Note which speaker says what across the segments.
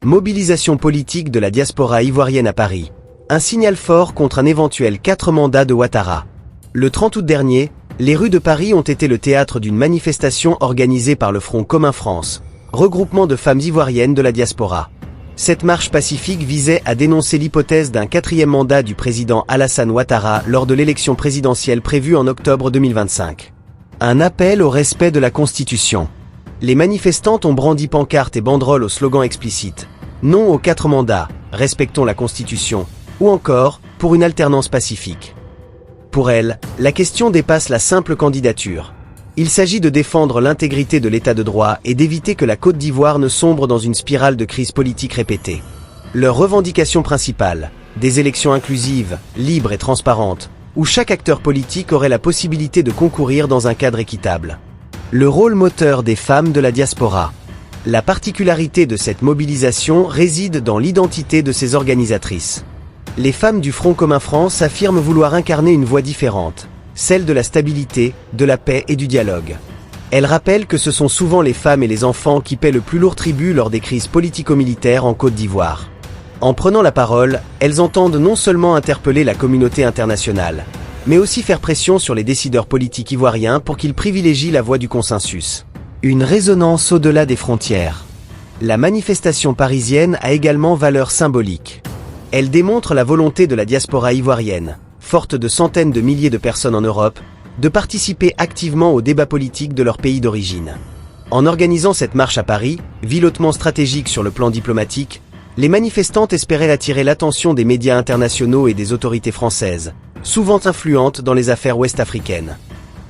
Speaker 1: Mobilisation politique de la diaspora ivoirienne à Paris. Un signal fort contre un éventuel 4 mandats de Ouattara. Le 30 août dernier, les rues de Paris ont été le théâtre d'une manifestation organisée par le Front commun France, regroupement de femmes ivoiriennes de la diaspora. Cette marche pacifique visait à dénoncer l'hypothèse d'un 4e mandat du président Alassane Ouattara lors de l'élection présidentielle prévue en octobre 2025. Un appel au respect de la Constitution. Les manifestantes ont brandi pancartes et banderoles au slogan explicite « Non aux 4 mandats, respectons la Constitution » ou encore « Pour une alternance pacifique ». Pour elles, la question dépasse la simple candidature. Il s'agit de défendre l'intégrité de l'état de droit et d'éviter que la Côte d'Ivoire ne sombre dans une spirale de crise politique répétée. Leur revendication principale, des élections inclusives, libres et transparentes, où chaque acteur politique aurait la possibilité de concourir dans un cadre équitable. Le rôle moteur des femmes de la diaspora. La particularité de cette mobilisation réside dans l'identité de ses organisatrices. Les femmes du Front commun France affirment vouloir incarner une voie différente, celle de la stabilité, de la paix et du dialogue. Elles rappellent que ce sont souvent les femmes et les enfants qui paient le plus lourd tribut lors des crises politico-militaires en Côte d'Ivoire. En prenant la parole, elles entendent non seulement interpeller la communauté internationale, mais aussi faire pression sur les décideurs politiques ivoiriens pour qu'ils privilégient la voie du consensus. Une résonance au-delà des frontières. La manifestation parisienne a également valeur symbolique. Elle démontre la volonté de la diaspora ivoirienne, forte de centaines de milliers de personnes en Europe, de participer activement au débat politique de leur pays d'origine. En organisant cette marche à Paris, ville hautement stratégique sur le plan diplomatique, les manifestantes espéraient attirer l'attention des médias internationaux et des autorités françaises, souvent influentes dans les affaires ouest-africaines.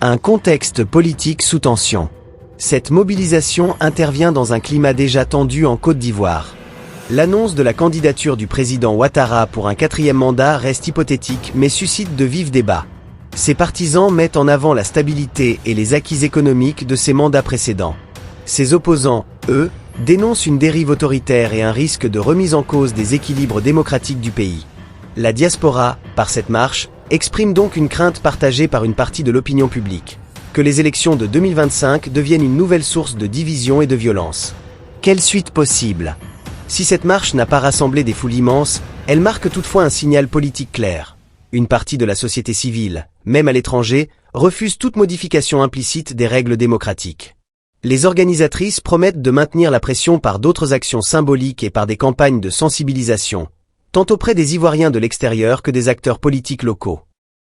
Speaker 1: Un contexte politique sous tension. Cette mobilisation intervient dans un climat déjà tendu en Côte d'Ivoire. L'annonce de la candidature du président Ouattara pour un 4e mandat reste hypothétique mais suscite de vifs débats. Ses partisans mettent en avant la stabilité et les acquis économiques de ses mandats précédents. Ses opposants, eux, dénoncent une dérive autoritaire et un risque de remise en cause des équilibres démocratiques du pays. La diaspora, par cette marche, exprime donc une crainte partagée par une partie de l'opinion publique, que les élections de 2025 deviennent une nouvelle source de division et de violence. Quelle suite possible ? Si cette marche n'a pas rassemblé des foules immenses, elle marque toutefois un signal politique clair. Une partie de la société civile, même à l'étranger, refuse toute modification implicite des règles démocratiques. Les organisatrices promettent de maintenir la pression par d'autres actions symboliques et par des campagnes de sensibilisation, tant auprès des Ivoiriens de l'extérieur que des acteurs politiques locaux.